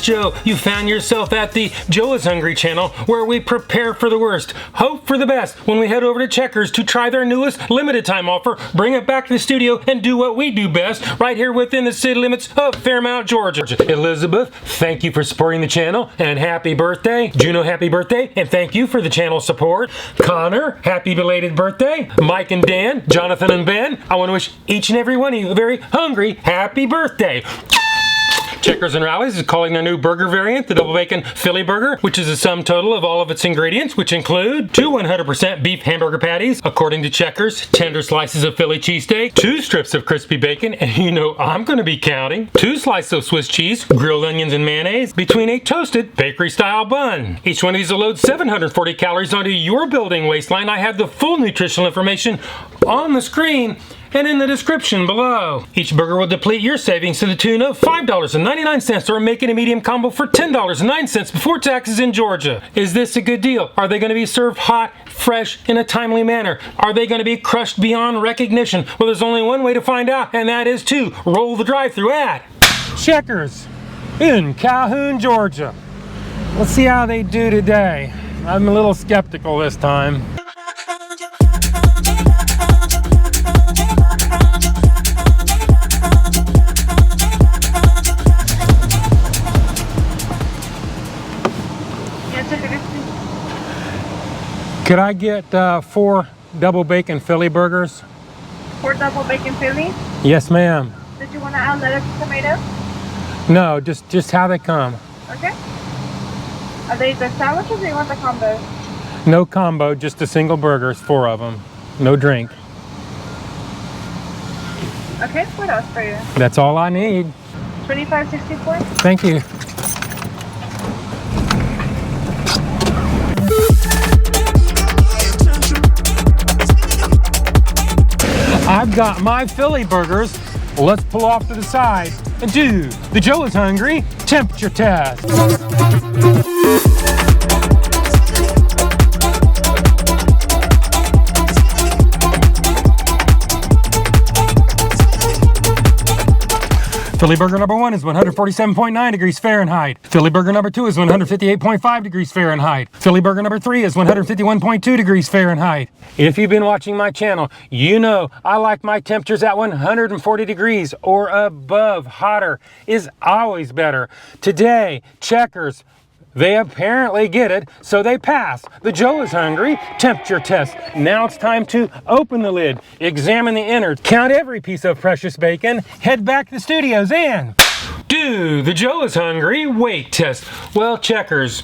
is Joe. You found yourself at the Joe is Hungry channel, where we prepare for the worst, hope for the best when we head over to Checkers to try their newest limited time offer, bring it back to the studio, and do what we do best right here within the city limits of Fairmount, Georgia. Elizabeth, thank you for supporting the channel, and happy birthday. Juno, happy birthday, and thank you for the channel support. Connor, happy belated birthday. Mike and Dan, Jonathan and Ben, I want to wish each and every one of you a very hungry happy birthday. Checkers and Rallies is calling their new burger variant the Double Bacon Philly Burger, which is a sum total of all of its ingredients, which include 2 100% beef hamburger patties, according to Checkers, tender slices of Philly cheesesteak, 2 strips of crispy bacon, and you know I'm going to be counting, 2 slices of Swiss cheese, grilled onions and mayonnaise, between a toasted bakery-style bun. Each one of these will load 740 calories onto your building waistline. I have the full nutritional information on the screen and in the description below. Each burger will deplete your savings to the tune of $5.99, or make it a medium combo for $10.09 before taxes in Georgia. Is this a good deal? Are they going to be served hot, fresh, in a timely manner? Are they going to be crushed beyond recognition? Well, there's only one way to find out, and that is to roll the drive-thru at Checkers in Calhoun, Georgia. Let's see how they do today. I'm a little skeptical this time. Could I get 4 double bacon Philly burgers? 4 double bacon Philly? Yes, ma'am. Did you want to add lettuce and tomato? No, just how they come. Okay. Are they the sandwiches, or do you want the combo? No combo, just the single burgers, 4 of them. No drink. Okay, what else for you? That's all I need. $25.64. Thank you. I've got my Philly burgers. Let's pull off to the side and do the Joe is Hungry temperature test. Philly burger number 1 is 147.9 degrees Fahrenheit. Philly burger number 2 is 158.5 degrees Fahrenheit. Philly burger number 3 is 151.2 degrees Fahrenheit. If you've been watching my channel, you know I like my temperatures at 140 degrees or above. Hotter is always better. Today, Checkers, they apparently get it, so they pass the Joe is Hungry temperature test. Now it's time to open the lid, examine the innards, count every piece of precious bacon, head back to the studios, and do the Joe is Hungry weight test. Well, Checkers,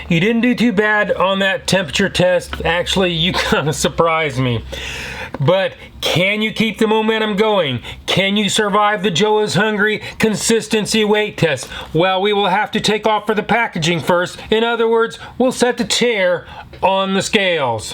you didn't do too bad on that temperature test. Actually, you kind of surprised me. But can you keep the momentum going? Can you survive the Joe is Hungry consistency weight test? Well, we will have to take off for the packaging first. In other words, we'll set the chair on the scales.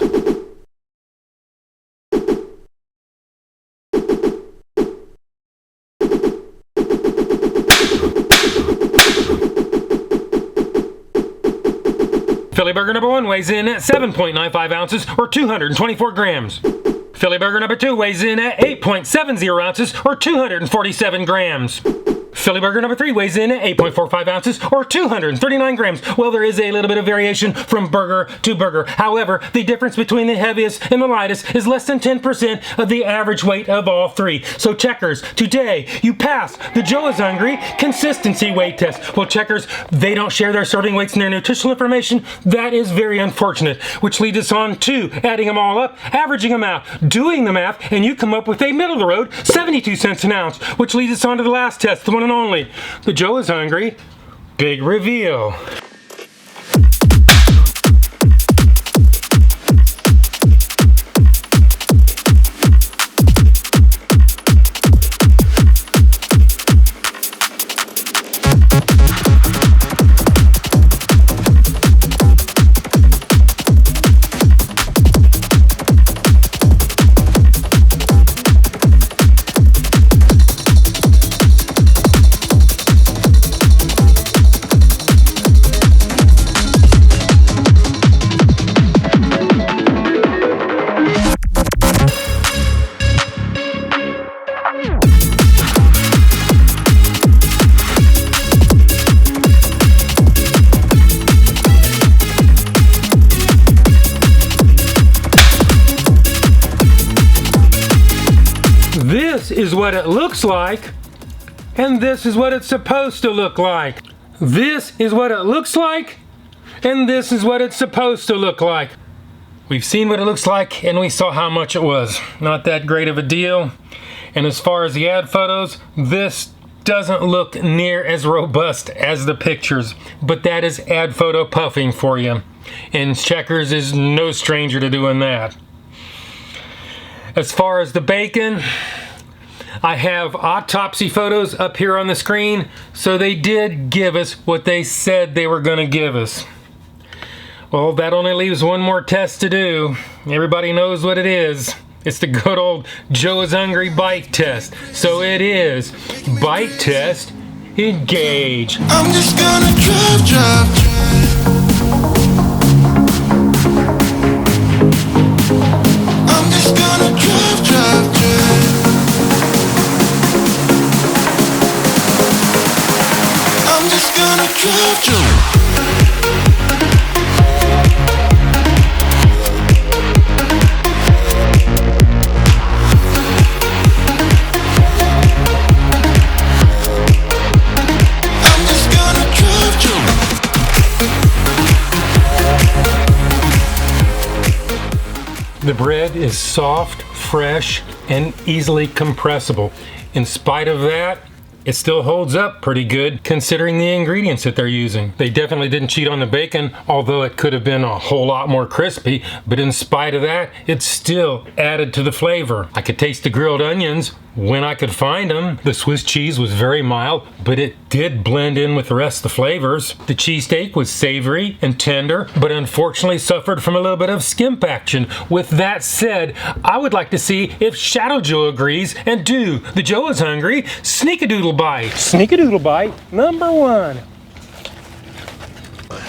Philly burger number 1 weighs in at 7.95 ounces or 224 grams. Philly burger number 2 weighs in at 8.70 ounces or 247 grams. Philly burger number 3 weighs in at 8.45 ounces or 239 grams. Well, there is a little bit of variation from burger to burger. However, the difference between the heaviest and the lightest is less than 10% of the average weight of all 3. So Checkers, today you pass the Joe is Hungry consistency weight test. Well, Checkers, they don't share their serving weights and their nutritional information. That is very unfortunate, which leads us on to adding them all up, averaging them out, doing the math, and you come up with a middle of the road 72 cents an ounce, which leads us on to the last test, the one and only, the Joe is Hungry big reveal. this is what it looks like, and this is what it's supposed to look like. This is what it looks like, and this is what it's supposed to look like. We've seen what it looks like, and we saw how much it was. Not that great of a deal. And as far as the ad photos, this doesn't look near as robust as the pictures, but that is ad photo puffing for you. And Checkers is no stranger to doing that. As far as the bacon, I have autopsy photos up here on the screen, so they did give us what they said they were going to give us. Well, that only leaves one more test to do. Everybody knows what it is. It's the good old Joe is Hungry bite test. So it is bite test engage. I'm just gonna drive. I'm just gonna drive. I'm just gonna drive. The bread is soft, fresh, and easily compressible. In spite of that, it still holds up pretty good considering the ingredients that they're using. They definitely didn't cheat on the bacon, although it could have been a whole lot more crispy, but in spite of that, it still added to the flavor. I could taste the grilled onions when I could find them. The Swiss cheese was very mild, but it did blend in with the rest of the flavors. The cheesesteak was savory and tender, but unfortunately suffered from a little bit of skimp action. With that said, I would like to see if Shadow Joe agrees and do the Joe is Hungry Sneakadoodle Bite. Sneakadoodle Bite number 1.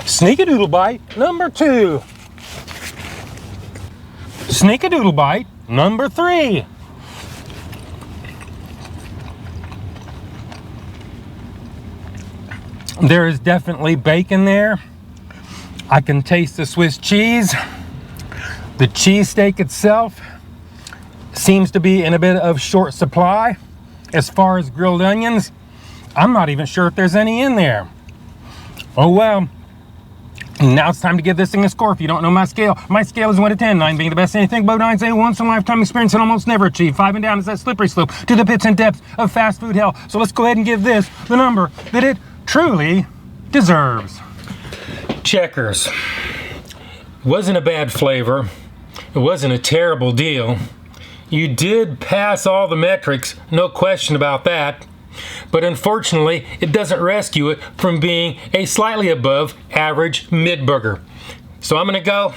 Sneakadoodle Bite number 2. Sneakadoodle Bite number 3. There is definitely bacon there. I can taste the Swiss cheese. The cheesesteak itself seems to be in a bit of short supply. As far as grilled onions, I'm not even sure if there's any in there. Oh well. Now it's time to give this thing a score. If you don't know my scale is 1 to 10, 9 being the best anything, but 9 saying once in a lifetime experience and almost never achieved. 5 and down is that slippery slope to the pits and depths of fast food hell. So let's go ahead and give this the number that it truly deserves. Checkers. Wasn't a bad flavor. It wasn't a terrible deal. You did pass all the metrics, no question about that. But unfortunately, it doesn't rescue it from being a slightly above average mid-burger. So I'm gonna go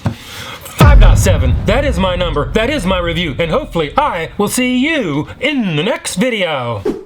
5.7. That is my number. That is my review. And hopefully I will see you in the next video.